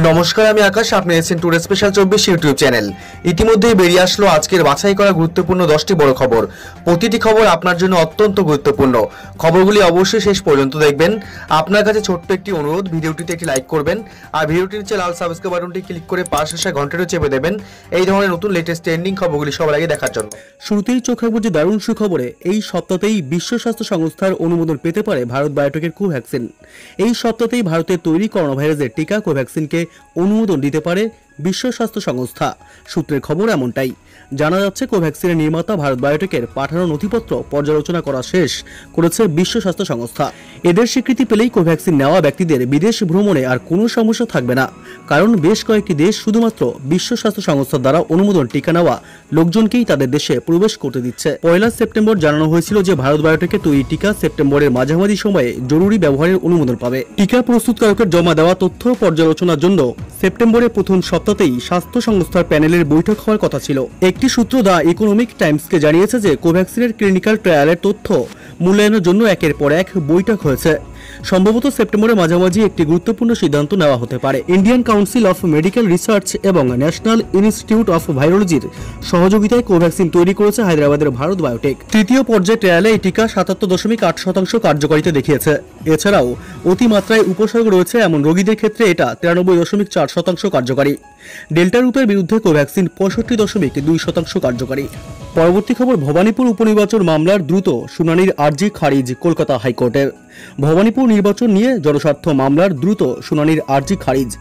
নমস্কার, আমি আকাশ। আপনি আছেন টুডে স্পেশাল 24 ইউটিউব চ্যানেল। ইতিমধ্যেই বেরিয়ে আসলো আজকের বাছাই করা গুরুত্বপূর্ণ 10টি বড় খবর। প্রতিটি খবর আপনার জন্য অত্যন্ত গুরুত্বপূর্ণ। খবরগুলি অবশ্যই শেষ পর্যন্ত দেখবেন। আপনার কাছে ছোট্ট একটি অনুরোধ, ভিডিওটিতে একটি লাইক করবেন আর ভিডিওটির নিচে লাল সাবস্ক্রাইব বাটনটি ক্লিক করে পাশে আসা ঘন্টাটি চেপে দেবেন এই ধরনের নতুন লেটেস্ট ট্রেন্ডিং খবরগুলি সবার আগে দেখার জন্য। শুরুতেই চোখ রাখবো যে দারুণ সুখবরে, এই সপ্তাহতেই বিশ্ব স্বাস্থ্য সংস্থার অনুমোদন পেতে পারে ভারত বায়োটেকের কোভ্যাক্সিন। এই সপ্তাহতেই ভারতের তৈরি করোনা ভাইরাসের টিকা কোভ্যাক্সিনকে অনুমোদন দিতে পারে বিশ্ব স্বাস্থ্য সংস্থা। সূত্রের খবর এমনটাই। জানা যাচ্ছে, কোভ্যাক্সিনের নির্মাতা ভারত বায়োটেকের পাঠানো নথিপত্র পর্যালোচনা করা শেষ করেছে বিশ্ব স্বাস্থ্য সংস্থা। এদের স্বীকৃতি পেলেই কোভ্যাক্সিন নেওয়া ব্যক্তিদের বিদেশ ভ্রমণে আর কোনো সমস্যা থাকবে না, কারণ বেশ কয়েকটি দেশ শুধুমাত্র বিশ্ব স্বাস্থ্য সংস্থার দ্বারা অনুমোদন টিকা নেওয়া লোকজনকেই তাদের দেশে প্রবেশ করতে দিচ্ছে। 1 সেপ্টেম্বর জানানো হয়েছিল যে ভারত বায়োটেকের তৈরি টিকা সেপ্টেম্বরের মাঝামাঝি সময়ে জরুরি ব্যবহারের অনুমোদন পাবে। টিকা প্রস্তুতকারকের জমা দেওয়া তথ্য পর্যালোচনার জন্য সেপ্টেম্বরের প্রথম সপ্তাহতেই স্বাস্থ্য সংস্থার প্যানেলের বৈঠক হওয়ার কথা ছিল। একটি সূত্র দ্য ইকোনমিক টাইমসকে জানিয়েছে যে কোভ্যাক্সিনের ক্লিনিক্যাল ট্রায়ালের তথ্য মূল্যায়নের জন্য একের পর এক বৈঠক হয়েছে। সম্ভবত সেপ্টেম্বরের মাঝামাঝি একটি গুরুত্বপূর্ণ সিদ্ধান্ত নেওয়া হতে পারে। Indian council of medical research এবং ন্যাশনাল ইনস্টিটিউট অফ ভাইরোলজির সহযোগিতায় কোভ্যাক্সিন তৈরি করেছে হায়দ্রাবাদের ভারত বায়োটেক। তৃতীয় পর্যায়ে ট্রায়ালে এই টিকা 77.8% কার্যকারিতা দেখিয়েছে। এছাড়াও অতিমাত্রায় উপসর্গ রয়েছে এমন রোগীদের ক্ষেত্রে এটা 93.4% কার্যকারী। ডেল্টা রূপের বিরুদ্ধে কোভ্যাক্সিন 65.2% কার্যকারী। পরবর্তী খবর, ভবানীপুর উপনির্বাচন মামলার দ্রুত শুনানির আর্জি খারিজ কলকাতা হাইকোর্টের। ভবানীপুর নির্বাচন নিয়ে জনস্বার্থ মামলার দ্রুত শুনানির আর্জি খারিজ।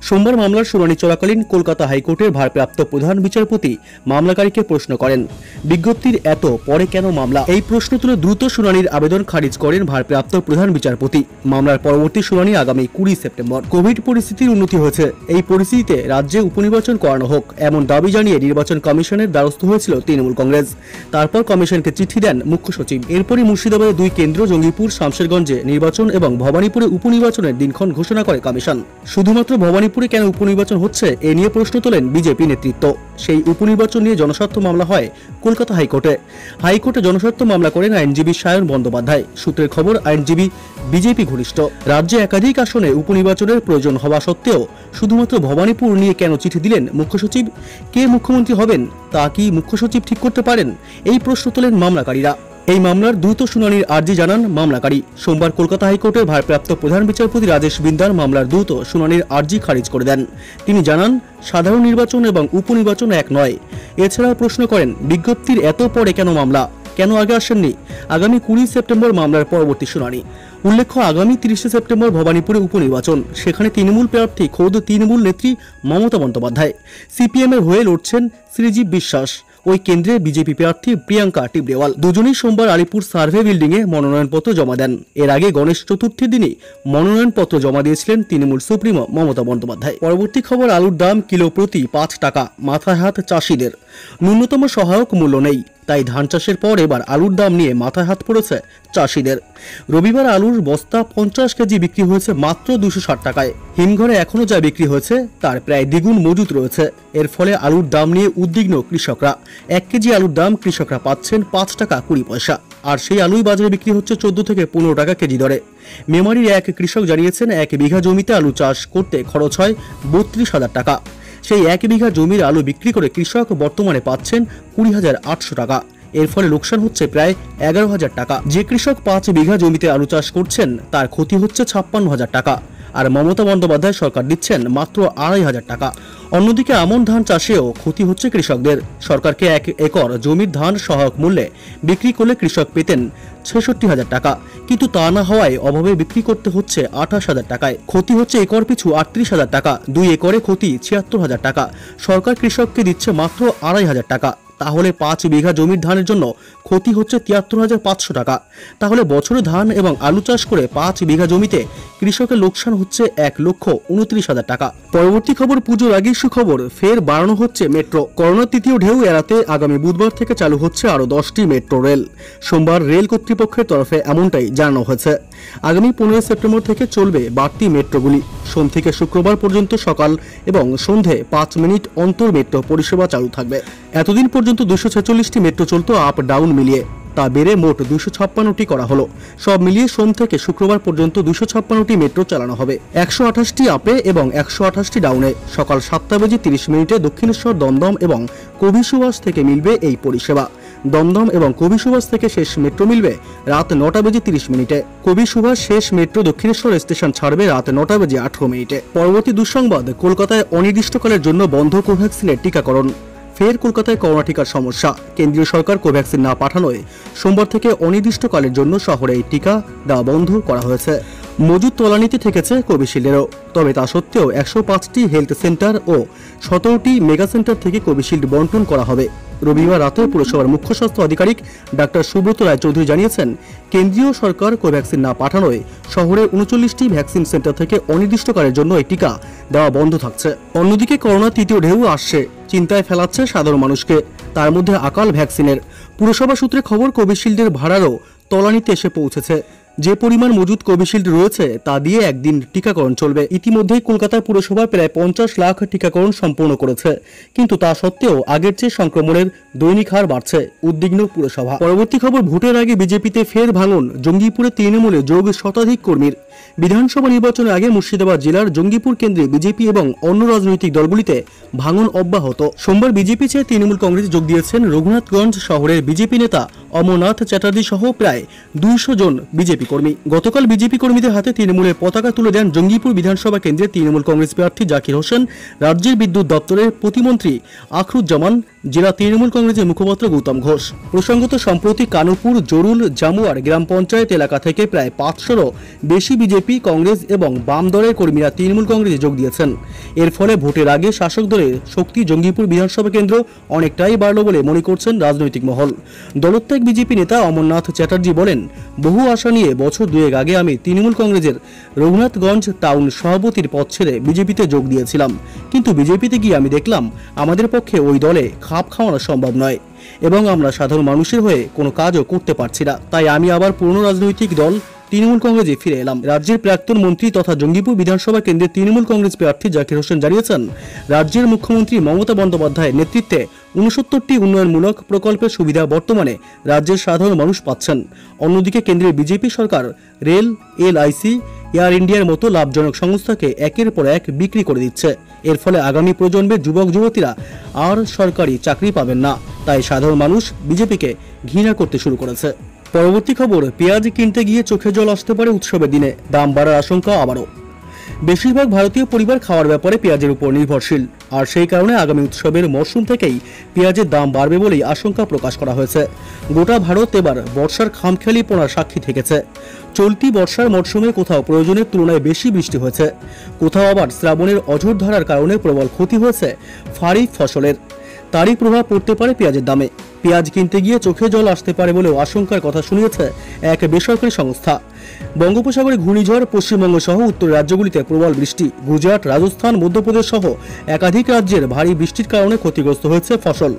সোমবার মামলার শুনানি চলাকালীন কলকাতা হাইকোর্টের ভারপ্রাপ্ত প্রধান বিচারপতি মামলাকারীকে প্রশ্ন করেন, বিজ্ঞপ্তির এত পরে কেন মামলা? এই প্রশ্ন তুলে দ্রুত শুনানির আবেদন খারিজ করেন ভারপ্রাপ্ত প্রধান বিচারপতি। মামলার পরবর্তী শুনানি আগামী 20 সেপ্টেম্বর। কোভিড পরিস্থিতির উন্নতি হয়েছে, এই পরিস্থিতিতে রাজ্যে উপনির্বাচন করানো হোক এমন দাবি জানিয়ে নির্বাচন কমিশনের দ্বারস্থ হয়েছিল তৃণমূল কংগ্রেস। তারপর কমিশনকে চিঠি দেন মুখ্য সচিব। এরপরই মুর্শিদাবাদে 2 কেন্দ্র জঙ্গিপুর শামশেরগঞ্জে নির্বাচন এবং ভবানীপুরে উপনির্বাচনের দিনক্ষণ ঘোষণা করে কমিশন। শুধুমাত্র ভবানীপুরে কেন উপনির্বাচন হচ্ছে এ নিয়ে প্রশ্ন তোলেন বিজেপি নেতৃত্ব। সেই উপনির্বাচন নিয়ে জনস্বার্থ মামলা হয় কলকাতা হাইকোর্টে। হাইকোর্টে জনস্বার্থ মামলা করেন আইনজীবী সায়ন বন্দ্যোপাধ্যায়। সূত্রের খবর, আইনজীবী বিজেপি ঘনিষ্ঠ। রাজ্যে একাধিক আসনে উপনির্বাচনের প্রয়োজন হওয়া সত্ত্বেও শুধুমাত্র ভবানীপুর নিয়ে কেন চিঠি দিলেন মুখ্য সচিব? কে মুখ্যমন্ত্রী হবেন তা কি মুখ্য সচিব ঠিক করতে পারেন? এই প্রশ্ন তোলেন মামলাকারীরা। এই মামলার দ্রুত শুনানির আর্জি জানান মামলাকারী। সোমবার কলকাতা হাইকোর্টের ভারপ্রাপ্ত প্রধান বিচারপতি রাজেশ বিন্দার মামলার দ্রুত শুনানির আর্জি খারিজ করে দেন। তিনি জানান, সাধারণ নির্বাচন এবং উপনির্বাচন এক নয়। এছাড়াও প্রশ্ন করেন, বিজ্ঞপ্তির এত পরে কেন মামলা? কেন আগে আসেননি? আগামী 20 সেপ্টেম্বর মামলার পরবর্তী শুনানি। উল্লেখ্য, আগামী 30 সেপ্টেম্বর ভবানীপুরে উপনির্বাচন। সেখানে তৃণমূল প্রার্থী খোদ তৃণমূল নেত্রী মমতা বন্দ্যোপাধ্যায়। সিপিএম এর হয়ে লড়ছেন শ্রীজীব বিশ্বাস। ওই কেন্দ্রে বিজেপি প্রার্থী প্রিয়াঙ্কা টিবরেওয়াল। দুজনেই সোমবার আলিপুর সার্ভে বিল্ডিংয়ে মনোনয়নপত্র জমা দেন। এর আগে গণেশ চতুর্থীর দিনই মনোনয়নপত্র জমা দিয়েছিলেন তৃণমূল সুপ্রিমো মমতা বন্দ্যোপাধ্যায়। পরবর্তী খবর, আলুর দাম কিলো প্রতি 5 টাকা, মাথায় হাত চাষিদের। ন্যূনতম সহায়ক মূল্য নেই, তাই ধান চাষের পর এবার আলুর দাম নিয়ে মাথায় হাত পড়েছে চাষিদের। রবিবার আলুর বস্তা 50 কেজি বিক্রি হয়েছে মাত্র 260 টাকায়। হিমঘরে এখনো যা বিক্রি হয়েছে তার প্রায় দ্বিগুণ মজুত রয়েছে। এর ফলে আলুর দাম নিয়ে উদ্বিগ্ন কৃষকরা। 1 কেজি আলুর দাম কৃষকরা পাচ্ছেন 5 টাকা 20 পয়সা, আর সেই আলুই বাজারে বিক্রি হচ্ছে 14 থেকে 15 টাকা কেজি দরে। মেমারির এক কৃষক জানিয়েছেন, 1 বিঘা জমিতে আলু চাষ করতে খরচ হয় 32,000 টাকা। সেই 1 বিঘা জমির আলু বিক্রি করে কৃষক বর্তমানে পাচ্ছেন 20,800 টাকা। এর ফলে লোকসান হচ্ছে প্রায় 11,000 টাকা। যে কৃষক 5 বিঘা জমিতে আলু চাষ করছেন তার ক্ষতি হচ্ছে 56,000 টাকা, আর মমতা বন্দ্যোপাধ্যায় সরকার দিচ্ছেন মাত্র 2,500 টাকা। অন্যদিকে আমন ধান চাষেও ক্ষতি হচ্ছে কৃষকদের। সরকারকে 1 একর জমির ধান সহায়ক মূল্যে বিক্রি করলে কৃষক পেতেন 66,000 টাকা, কিন্তু তা না হওয়ায় অভাবে বিক্রি করতে হচ্ছে 28,000 টাকায়। ক্ষতি হচ্ছে একর পিছু 38,000 টাকা। 2 একরে ক্ষতি 76,000 টাকা। সরকার কৃষককে দিচ্ছে মাত্র 2,500 টাকা। তাহলে 5 বিঘা জমির ধানের জন্য ক্ষতি হচ্ছে 73,500 টাকা। তাহলে বছরে ধান এবং আলু চাষ করে 5 বিঘা জমিতে কৃষকের লোকসান হচ্ছে 1,29,000 টাকা। পরবর্তী খবর, পুজোর আগেই সুখবর, ফের বাড়ানো হচ্ছে মেট্রো। করোনার তৃতীয় ঢেউ এড়াতে আগামী বুধবার থেকে চালু হচ্ছে আরও 10টি মেট্রো রেল। সোমবার রেল কর্তৃপক্ষের তরফে এমনটাই জানানো হয়েছে। আগামী 15 সেপ্টেম্বর থেকে চলবে বাড়তি মেট্রোগুলি। সোম থেকে শুক্রবার পর্যন্ত সকাল এবং সন্ধে 5 মিনিট অন্তর মেট্রো পরিষেবা চালু থাকবে। এতদিন পর্যন্ত 246টি মেট্রো চলত আপ ডাউন মিলিয়ে। তা বেড়ে মোট 256টি করা হলো। সব মিলিয়ে সোম থেকে শুক্রবার পর্যন্ত 256টি মেট্রো চালানো হবে। 128টি আপে এবং 128টি ডাউনে। সকাল 7:30 দক্ষিণেশ্বর, দমদম এবং কবি সুভাষ থেকে মিলবে এই পরিষেবা। দমদম এবং কবি সুভাষ থেকে শেষ মেট্রো মিলবে রাত 9:30। কবি সুভাষ শেষ মেট্রো দক্ষিণেশ্বর স্টেশন ছাড়বে রাত 9:18। পরবর্তী দুঃসংবাদ, কলকাতায় অনির্দিষ্টকালের জন্য বন্ধ কোভ্যাক্সিনের টিকাকরণ। ফের কলকাতায় করোনা টিকার সমস্যা। কেন্দ্রীয় সরকার কোভ্যাক্সিন না পাঠানোয় সোমবার থেকে অনির্দিষ্টকালের জন্য শহরে এই টিকা দেওয়া বন্ধ করা হয়েছে। মজুদ তলানিতে থেকেছে কোভিশিল্ডেরও। তবে তা সত্ত্বেও 105টি হেলথ সেন্টার ও 17টি মেগা সেন্টার থেকে কোভিশিল্ড বন্টন করা হবে। রবিবার রাতে পুরসভার মুখ্য স্বাস্থ্য আধিকারিক ডাক্তার সুব্রত রায়চৌধুরী জানিয়েছেন, কেন্দ্রীয় সরকার কোভ্যাক্সিন না পাঠানোয় শহরের 39টি ভ্যাকসিন সেন্টার থেকে অনির্দিষ্টকালের জন্য এই টিকা দেওয়া বন্ধ থাকছে। অন্যদিকে করোনা তৃতীয় ঢেউ আসছে, চিন্তায় ফেলাচ্ছে সাধারণ মানুষকে। তার মধ্যে আকাল ভ্যাকসিনের। পুরসভা সূত্রে খবর, কোভিশিল্ডের ভাড়ারও তলানিতে এসে পৌঁছেছে। যে পরিমাণ মজুদ কোভিশিল্ড রয়েছে তা দিয়ে একদিন টিকাকরণ চলবে। ইতিমধ্যেই কলকাতা পুরসভা প্রায় 50 লাখ টিকাকরণ সম্পূর্ণ করেছে, কিন্তু তা সত্ত্বেও আগের চেয়ে সংক্রমণের দৈনিক হার বাড়ছে। উদ্বিগ্ন পুরসভা। পরবর্তী খবর, ভোটের আগে বিজেপিতে ফের ভাঙন। জঙ্গিপুরে তৃণমূলে যোগ শতাধিক কর্মীর। বিধানসভা নির্বাচনের আগে মুর্শিদাবাদ জেলার জঙ্গিপুর কেন্দ্রে বিজেপি এবং অন্য রাজনৈতিক দলগুলিতে ভাঙন অব্যাহত। সোমবার বিজেপি ছেড়ে তৃণমূল কংগ্রেসে যোগ দিয়েছেন রঘুনাথগঞ্জ শহরের বিজেপি নেতা অমরনাথ চ্যাটার্জি সহ প্রায় 200 জন বিজেপি কর্মী। গতকাল বিজেপি কর্মীদের হাতে তৃণমূলের পতাকা তুলে দেন জঙ্গিপুর বিধানসভা কেন্দ্রের তৃণমূল কংগ্রেস প্রার্থী জাকির হোসেন, রাজ্যের বিদ্যুৎ দপ্তরের প্রতিমন্ত্রী আখরুজ্জামান, জেলা তৃণমূল কংগ্রেসের মুখপাত্র গৌতম ঘোষ। প্রসঙ্গত, সম্প্রতি কানুপুর, জরুল, জামুয়ার গ্রাম পঞ্চায়েত এলাকা থেকে প্রায় 500রও বেশি বিজেপি, কংগ্রেস এবং বাম দলের কর্মীরা তৃণমূল কংগ্রেসে যোগ দিয়েছেন। এর ফলে ভোটের আগে শাসক দলের শক্তি জঙ্গিপুর বিধানসভা কেন্দ্র অনেকটাই বাড়ল বলে মনে করছেন রাজনৈতিক মহল। দলত্যাগ বিজেপি নেতা অমরনাথ চ্যাটার্জি বলেন, বহু আশা নিয়ে বছর দুয়েক আগে আমি তৃণমূল কংগ্রেসের রঘুনাথগঞ্জ টাউন সভাপতির পদ ছেড়ে বিজেপিতে যোগ দিয়েছিলাম, কিন্তু বিজেপিতে গিয়ে আমি দেখলাম আমাদের পক্ষে ওই দলে খাপ খাওয়ানো সম্ভব নয় এবং আমরা সাধারণ মানুষের হয়ে কোনো কাজও করতে পারছি না। তাই আমি আবার পুরনো রাজনৈতিক দল তৃণমূল কংগ্রেসে ফিরে এলাম। রাজ্যের প্রাক্তন মন্ত্রী তথা জঙ্গিপুর বিধানসভা কেন্দ্রের তৃণমূল কংগ্রেস প্রার্থী জাকির হোসেন জানিয়েছেন, রাজ্যের মুখ্যমন্ত্রী মমতা বন্দ্যোপাধ্যায়ের নেতৃত্বে 69টি উন্নয়নমূলক প্রকল্পের সুবিধা বর্তমানে রাজ্যের সাধারণ মানুষ পাচ্ছেন। অন্যদিকে কেন্দ্রের বিজেপি সরকার রেল, এলআইসি, এয়ার ইন্ডিয়ার মতো লাভজনক সংস্থাকে একের পর এক বিক্রি করে দিচ্ছে। এর ফলে আগামী প্রজন্মের যুবক যুবতীরা আর সরকারি চাকরি পাবেন না। তাই সাধারণ মানুষ বিজেপিকে ঘৃণা করতে শুরু করেছে। পরবর্তী খবর, পেঁয়াজ কিনতে গিয়ে চোখে জল আসতে পারে উৎসবের দিনে। দাম বাড়ার আশঙ্কা আবারও। বেশিরভাগ ভারতীয় পরিবার খাওয়ার ব্যাপারে পেঁয়াজের উপর নির্ভরশীল, আর সেই কারণে আগামী উৎসবের মরশুম থেকেই পেঁয়াজের দাম বাড়বে বলেই আশঙ্কা প্রকাশ করা হয়েছে। গোটা ভারত এবার বর্ষার খামখেয়ালিপনার সাক্ষী থেকেছে। চলতি বর্ষার মরশুমে কোথাও প্রয়োজনের তুলনায় বেশি বৃষ্টি হয়েছে, কোথাও আবার শ্রাবণের অঝোর ধারার কারণে প্রবল ক্ষতি হয়েছে খারিফ ফসলের। তারই প্রভাব পড়তে পারে পেঁয়াজের দামে। পেঁয়াজ কিনতে গিয়ে চোখে জল আসতে পারে বলেও আশঙ্কার কথা শুনিয়েছে এক বেসরকারি সংস্থা। বঙ্গোপসাগরে ঘূর্ণিঝড়, পশ্চিমবঙ্গ সহ উত্তর রাজ্যগুলিতে প্রবল বৃষ্টি, গুজরাট, রাজস্থান, মধ্যপ্রদেশ সহ একাধিক রাজ্যের ভারী বৃষ্টির কারণে ক্ষতিগ্রস্ত হয়েছে ফসল।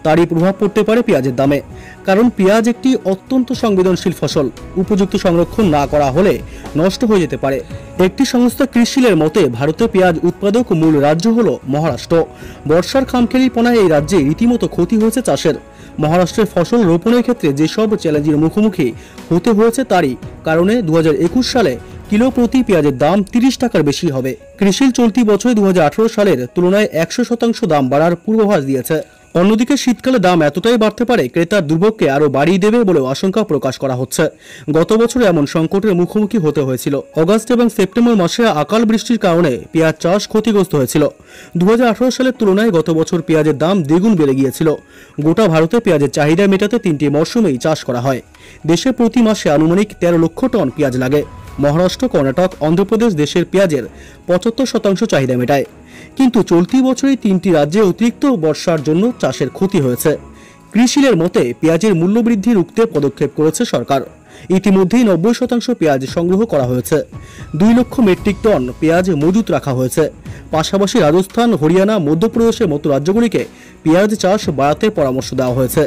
তারই প্রভাব পড়তে পারে পেঁয়াজের দামে, কারণ পেঁয়াজ একটি অত্যন্ত সংবেদনশীল ফসল। উপযুক্ত সংরক্ষণ না করা হলে নষ্ট হয়ে যেতে পারে। একটি সংস্থা কৃষিলের মতে ভারতে পেঁয়াজ উৎপাদক মূল রাজ্য হল মহারাষ্ট্র। বর্ষার খামখেয়ালিপনায় এই রাজ্যে রীতিমতো ক্ষতি হয়েছে চাষের। মহারাষ্ট্রের ফসল রোপণের ক্ষেত্রে যেসব চ্যালেঞ্জের মুখোমুখি হতে হয়েছে তারই কারণে 2021 সালে কিলো প্রতি পেঁয়াজের দাম 30 টাকার বেশি হবে। কৃষিল চলতি বছরে 2018 সালের তুলনায় 100% দাম বাড়ার পূর্বাভাস দিয়েছে। অন্যদিকে শীতকালে দাম এতটাই বাড়তে পারে ক্রেতার দুর্ভোগকে আরও বাড়িয়ে দেবে বলেও আশঙ্কা প্রকাশ করা হচ্ছে। গত বছরে এমন সংকটের মুখোমুখি হতে হয়েছিল। অগাস্ট এবং সেপ্টেম্বর মাসে আকাল বৃষ্টির কারণে পেঁয়াজ চাষ ক্ষতিগ্রস্ত হয়েছিল। 2018 সালের তুলনায় গত বছর পেঁয়াজের দাম দ্বিগুণ বেড়ে গিয়েছিল। গোটা ভারতে পেঁয়াজের চাহিদা মেটাতে 3টি মরশুমেই চাষ করা হয়। দেশে প্রতি মাসে আনুমানিক 13 লক্ষ টন পেঁয়াজ লাগে। মহারাষ্ট্র, কর্ণাটক, অন্ধ্রপ্রদেশ দেশের পেঁয়াজের 75% চাহিদা মেটায়। কিন্তু চলতি বছরই 3টি রাজ্যে অতিরিক্ত বর্ষার জন্য চাষের ক্ষতি হয়েছে। কৃষিলের মতে পেঁয়াজের মূল্য বৃদ্ধি রুখতে পদক্ষেপ করেছে সরকার। ইতিমধ্যেই 90% পেঁয়াজ সংগ্রহ করা হয়েছে। 2 লক্ষ মেট্রিক টন পেঁয়াজ মজুত রাখা হয়েছে। পাশাপাশি রাজস্থান, হরিয়ানা, মধ্যপ্রদেশের মতো রাজ্যগুলিকে পেঁয়াজ চাষ বাড়াতে পরামর্শ দেওয়া হয়েছে।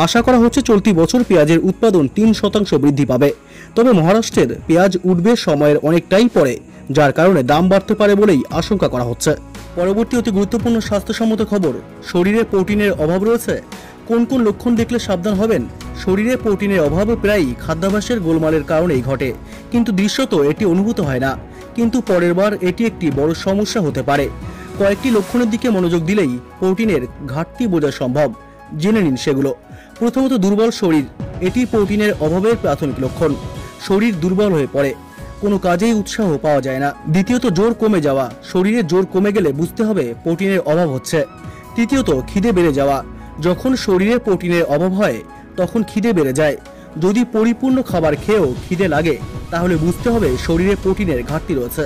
আশা করা হচ্ছে চলতি বছর পেঁয়াজের উৎপাদন 3% বৃদ্ধি পাবে। তবে মহারাষ্ট্রের পেঁয়াজ উঠবে সময়ের অনেকটাই পরে, যার কারণে দাম বাড়তে পারে বলেই আশঙ্কা করা হচ্ছে। পরবর্তী অতি গুরুত্বপূর্ণ স্বাস্থ্যসম্মত খবর, শরীরে প্রোটিনের অভাব রয়েছে? কোন কোন লক্ষণ দেখলে সাবধান হবেন? শরীরে প্রোটিনের অভাব প্রায়ই খাদ্যাভ্যাসের গোলমালের কারণেই ঘটে, কিন্তু দৃশ্যত এটি অনুভূত হয় না। কিন্তু পরের বার এটি একটি বড় সমস্যা হতে পারে। কয়েকটি লক্ষণের দিকে মনোযোগ দিলেই প্রোটিনের ঘাটতি বোঝা সম্ভব। জেনে নিন সেগুলো। প্রথমত, দুর্বল শরীর। এটি প্রোটিনের অভাবের প্রাথমিক লক্ষণ। শরীর দুর্বল হয়ে পড়ে, কোনো কাজেই উৎসাহ পাওয়া যায় না। দ্বিতীয়ত, জোর কমে যাওয়া। শরীরে জোর কমে গেলে বুঝতে হবে প্রোটিনের অভাব হচ্ছে। তৃতীয়ত, খিদে বেড়ে যাওয়া। যখন শরীরে প্রোটিনের অভাব হয় তখন খিদে বেড়ে যায়। যদি পরিপূর্ণ খাবার খেয়েও খিদে লাগে তাহলে বুঝতে হবে শরীরে প্রোটিনের ঘাটতি রয়েছে।